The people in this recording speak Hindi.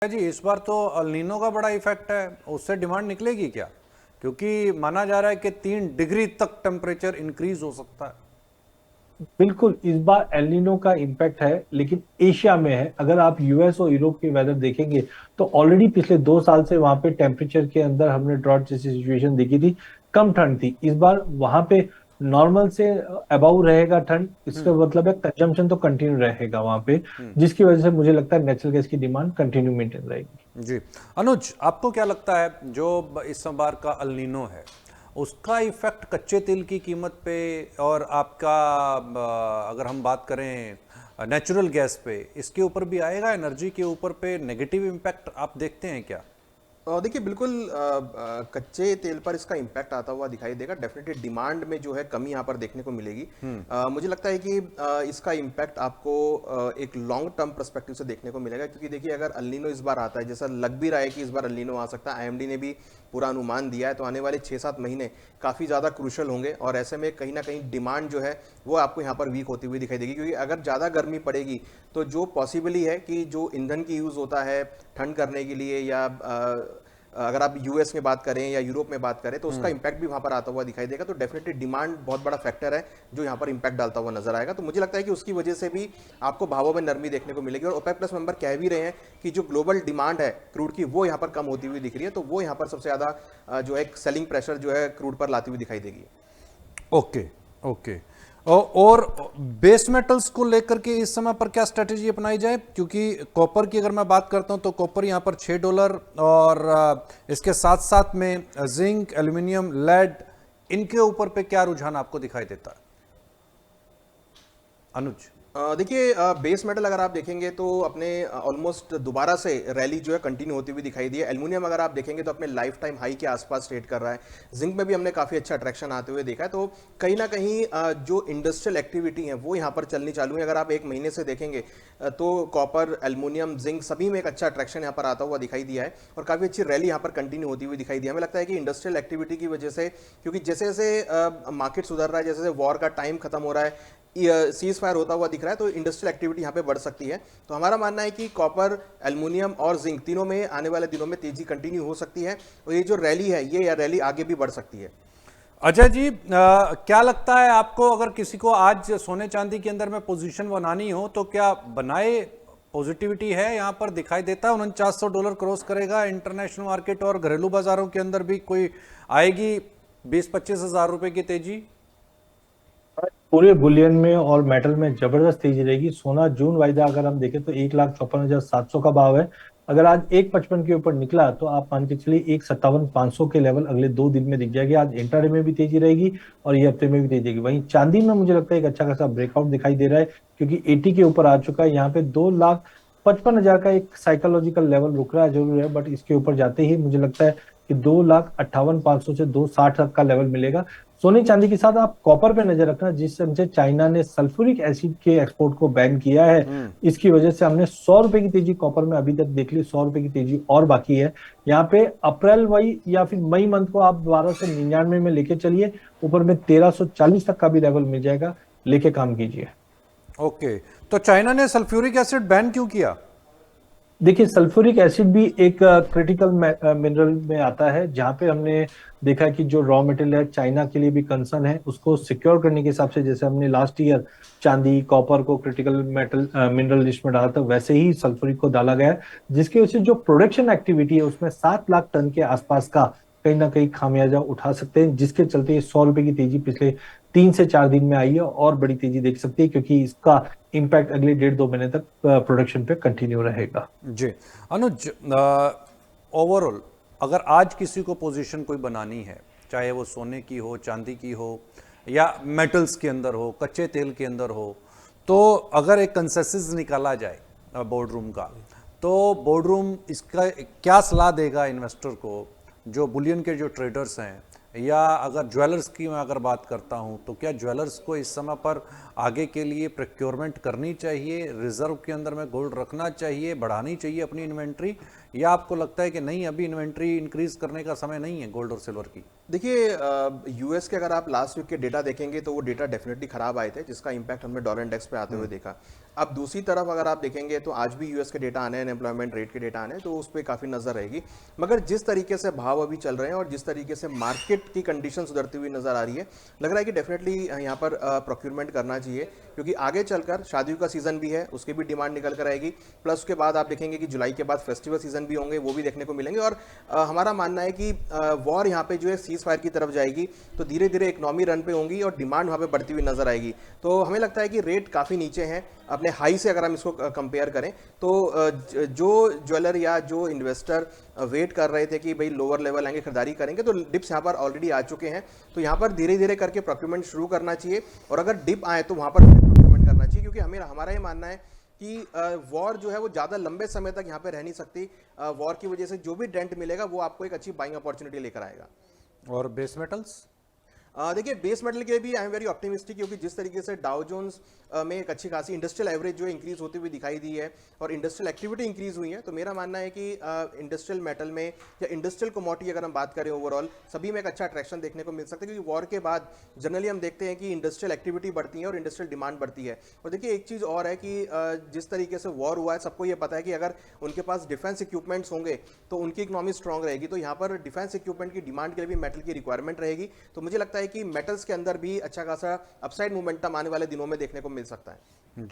जी इस बार तो अल नीनो का बड़ा इफेक्ट है, उससे डिमांड निकलेगी क्या? क्योंकि माना जा रहा है कि 3 डिग्री तक टेम्परेचर इंक्रीज हो सकता है। बिल्कुल, इस बार एलिनो का इम्पैक्ट है, लेकिन एशिया में है। अगर आप यूएस और यूरोप के वेदर देखेंगे तो ऑलरेडी पिछले 2 साल से वहां पे टेम्परेचर के अंदर हमने ड्रॉट जैसी सिचुएशन देखी थी। कम ठंड थी, इस बार वहां पे नॉर्मल से अबाउ रहेगा ठंड। इसका हम्म। मतलब है कंजम्पशन तो कंटिन्यू रहेगा वहां पे, हम्म। जिसकी वजह से मुझे लगता है नेचुरल गैस की डिमांड कंटिन्यू मेंटेन रहेगी। जी। अनुज, आपको क्या लगता है जो इस बार का अल नीनो है उसका इफेक्ट कच्चे तेल की कीमत पे और आपका अगर हम बात करें नेचुरल गैस पे, इसके ऊपर भी आएगा? एनर्जी के ऊपर पे नेगेटिव इम्पैक्ट आप देखते हैं क्या? देखिए बिल्कुल कच्चे तेल पर इसका इम्पैक्ट आता हुआ दिखाई देगा। डेफिनेटली डिमांड में जो है कमी यहाँ पर देखने को मिलेगी। मुझे लगता है कि इसका इम्पैक्ट आपको एक लॉन्ग टर्म पर्सपेक्टिव से देखने को मिलेगा, क्योंकि देखिए अगर अल नीनो इस बार आता है, जैसा लग भी रहा है कि इस बार अल नीनो आ सकता है, आईएमडी ने भी पूरा अनुमान दिया है, तो आने वाले 6-7 महीने काफ़ी ज़्यादा क्रूशल होंगे और ऐसे में कहीं ना कहीं डिमांड जो है वो आपको यहाँ पर वीक होती हुई दिखाई देगी। क्योंकि अगर ज़्यादा गर्मी पड़ेगी तो जो पॉसिबली है कि जो ईंधन की यूज़ होता है ठंड करने के लिए, या अगर आप यूएस में बात करें या यूरोप में बात करें, तो उसका इंपैक्ट भी वहां पर आता हुआ दिखाई देगा। तो डेफिनेटली डिमांड बहुत बड़ा फैक्टर है जो यहाँ पर इंपैक्ट डालता हुआ नजर आएगा। तो मुझे लगता है कि उसकी वजह से भी आपको भावों में नरमी देखने को मिलेगी। और ओपेक प्लस मेंबर कह भी रहे हैं कि जो ग्लोबल डिमांड है क्रूड की वो यहाँ पर कम होती हुई दिख रही है, तो वो यहाँ पर सबसे ज्यादा जो है सेलिंग प्रेशर जो है क्रूड पर लाती हुई दिखाई देगी। ओके। ओके। और बेस मेटल्स को लेकर के इस समय पर क्या स्ट्रेटेजी अपनाई जाए? क्योंकि कॉपर की अगर मैं बात करता हूं तो कॉपर यहां पर $6 और इसके साथ साथ में जिंक, एल्यूमिनियम, लेड, इनके ऊपर पे क्या रुझान आपको दिखाई देता है अनुज? देखिए बेस मेटल अगर आप देखेंगे तो अपने ऑलमोस्ट दोबारा से रैली जो है कंटिन्यू होती हुई दिखाई दी है। एल्यूमिनियम अगर आप देखेंगे तो अपने लाइफ टाइम हाई के आसपास ट्रेड कर रहा है। जिंक में भी हमने काफ़ी अच्छा अट्रैक्शन आते हुए देखा है। तो कहीं ना कहीं जो इंडस्ट्रियल एक्टिविटी है वो यहाँ पर चलनी चालू है। अगर आप एक महीने से देखेंगे तो कॉपर, एल्यूमिनियम, जिंक सभी में एक अच्छा अट्रैक्शन यहाँ पर आता हुआ दिखाई दिया है और काफ़ी अच्छी रैली यहाँ पर कंटिन्यू होती हुई दिखाई दी है। हमें लगता है कि इंडस्ट्रियल एक्टिविटी की वजह से, क्योंकि जैसे जैसे मार्केट सुधर रहा है, जैसे जैसे वॉर का टाइम खत्म हो रहा है, सीज फायर होता हुआ दिख रहा है, तो इंडस्ट्रियल एक्टिविटी यहाँ पे बढ़ सकती है। तो हमारा मानना है कि कॉपर, एल्युमिनियम और जिंक तीनों में आने वाले दिनों में तेजी कंटिन्यू हो सकती है और ये जो रैली है ये रैली आगे भी बढ़ सकती है। अजय जी, क्या लगता है आपको, अगर किसी को आज सोने चांदी के अंदर में पोजीशन बनानी हो तो क्या बनाए? पॉजिटिविटी है यहाँ पर, दिखाई देता है $4900 क्रॉस करेगा इंटरनेशनल मार्केट और घरेलू बाजारों के अंदर भी कोई आएगी 20-25 हजार रुपए की तेजी? पूरे बुलियन में और मेटल में जबरदस्त तेजी रहेगी। सोना जून वायदा अगर हम देखें तो 1,54,700 का भाव है। अगर आज 1,55 के ऊपर निकला तो आप मान के चलिए 1,57,500 के लेवल अगले 2 दिन में दिख जाएगी। आज इंट्राडे में भी तेजी रहेगी और ये हफ्ते में भी तेजी रहेगी। वहीं चांदी में मुझे लगता है एक अच्छा खासा ब्रेकआउट दिखाई दे रहा है, क्योंकि 80 के ऊपर आ चुका है। यहाँ पे 2,55,000 का एक साइकोलॉजिकल लेवल रुक रहा है जरूर है, बट इसके ऊपर जाते ही मुझे लगता है कि 2,58,500 से 2,60 तक का लेवल मिलेगा। सोने चांदी के साथ आप कॉपर पे नजर रखना, जिस समय से चाइना ने सल्फ्यूरिक एसिड के एक्सपोर्ट को बैन किया है, इसकी वजह से हमने 100 रुपए की तेजी कॉपर में अभी तक देख ली। 100 रुपए की तेजी और बाकी है यहाँ पे। अप्रैल मई या फिर मई मंथ को आप 1299 में लेके चलिए, ऊपर में 1340 तक का भी लेवल मिल जाएगा, लेके काम कीजिए। ओके। तो चाइना ने सल्फ्यूरिक एसिड बैन क्यों किया? देखिए, सल्फ्यूरिक एसिड भी एक क्रिटिकल मिनरल में आता है, जहां पे हमने देखा कि जो रॉ मटेरियल है चाइना के लिए भी कंसर्न है, उसको सिक्योर करने के हिसाब से जैसे हमने लास्ट ईयर चांदी, कॉपर को क्रिटिकल मेटल मिनरल लिस्ट में डाला था, वैसे ही सल्फ्यूरिक को डाला गया है, जिसकी वजह से जो प्रोडक्शन एक्टिविटी है उसमें 7 लाख टन के आसपास का कहीं ना कहीं खामियाजा उठा सकते हैं, जिसके चलते 100 रुपए की तेजी पिछले 3 से 4 दिन में आई है और बड़ी तेजी देख सकती है, क्योंकि इसका इम्पैक्ट अगले 1.5-2 महीने तक प्रोडक्शन पे कंटिन्यू रहेगा। जी। अनुज, ओवरऑल अगर आज किसी को पोजीशन कोई बनानी है, चाहे वो सोने की हो, चांदी की हो, या मेटल्स के अंदर हो, कच्चे तेल के अंदर हो, तो अगर एक कंसेंसस निकाला जाए बोर्ड रूम का, तो बोर्ड रूम इसका क्या सलाह देगा इन्वेस्टर को, जो बुलियन के जो ट्रेडर्स हैं या अगर ज्वेलर्स की मैं अगर बात करता हूं तो क्या ज्वेलर्स को इस समय पर आगे के लिए प्रोक्योरमेंट करनी चाहिए, रिजर्व के अंदर में गोल्ड रखना चाहिए, बढ़ानी चाहिए अपनी इन्वेंट्री, या आपको लगता है कि नहीं अभी इन्वेंट्री इंक्रीज करने का समय नहीं है गोल्ड और सिल्वर की? देखिए, यूएस के अगर आप लास्ट वीक के डेटा देखेंगे तो वो डेटा डेफिनेटली खराब आए थे, जिसका इंपैक्ट हमने डॉलर इंडेक्स पे आते हुए देखा। अब दूसरी तरफ अगर आप देखेंगे तो आज भी यूएस के डेटा आने हैं, अनएम्प्लॉयमेंट रेट के डेटा आने हैं, तो उस पर काफ़ी नजर रहेगी। मगर जिस तरीके से भाव अभी चल रहे हैं और जिस तरीके से मार्केट की कंडीशन सुधरती हुई नजर आ रही है, लग रहा है कि डेफिनेटली यहाँ पर प्रोक्यूरमेंट करना चाहिए, क्योंकि आगे चलकर शादियों का सीजन भी है, उसकी भी डिमांड निकल कर आएगी। प्लस उसके बाद आप देखेंगे कि जुलाई के बाद फेस्टिवल सीजन भी होंगे, वो भी देखने को मिलेंगे। और हमारा मानना है कि वॉर यहाँ पे जो है सीज फायर की तरफ जाएगी, तो धीरे धीरे इकोनॉमी रन पे होंगी और डिमांड वहाँ पे बढ़ती हुई नजर आएगी। तो हमें लगता है कि रेट काफ़ी नीचे हैं अपने हाई से, अगर हम इसको कंपेयर करें तो जो ज्वेलर या जो इन्वेस्टर वेट कर रहे थे कि भाई लोअर लेवल आएंगे खरीदारी करेंगे, तो डिप्स यहाँ पर ऑलरेडी आ चुके हैं। तो यहाँ पर धीरे धीरे करके प्रोक्यूरमेंट शुरू करना चाहिए, और अगर डिप आए तो वहाँ पर प्रोक्यूरमेंट करना चाहिए, क्योंकि हमारा ये मानना है कि वॉर जो है वो ज़्यादा लंबे समय तक यहाँ पे रह नहीं सकती। वॉर की वजह से जो भी डेंट मिलेगा वो आपको एक अच्छी बाइंग अपॉर्चुनिटी लेकर आएगा। और बेस मेटल्स? देखिए, बेस मेटल के लिए भी आई एम वेरी ऑप्टिमिस्टिक, क्योंकि जिस तरीके से डाउ जोन्स में एक अच्छी खासी इंडस्ट्रियल एवरेज जो इंक्रीज होती हुई दिखाई दी है और इंडस्ट्रियल एक्टिविटी इंक्रीज हुई है, तो मेरा मानना है कि इंडस्ट्रियल मेटल में या इंडस्ट्रियल कमोडिटी अगर हम बात करें ओवरऑल सभी में एक अच्छा अट्रैक्शन देखने को मिल सकता है, क्योंकि वॉर के बाद जनरली हम देखते हैं कि इंडस्ट्रियल एक्टिविटी बढ़ती है और इंडस्ट्रियल डिमांड बढ़ती है। और देखिए, एक चीज़ और है कि जिस तरीके से वॉर हुआ है, सबको ये पता है कि अगर उनके पास डिफेंस इक्विपमेंट्स होंगे तो उनकी इकोनॉमी स्ट्रॉन्ग रहेगी, तो यहाँ पर डिफेंस इक्विपमेंट की डिमांड के लिए भी मेटल की रिक्वायरमेंट रहेगी। तो मुझे लगता है कि मेटल्स के अंदर भी अच्छा खासा अपसाइड मोमेंटम आने वाले दिनों में देखने को मिल सकता है। जी।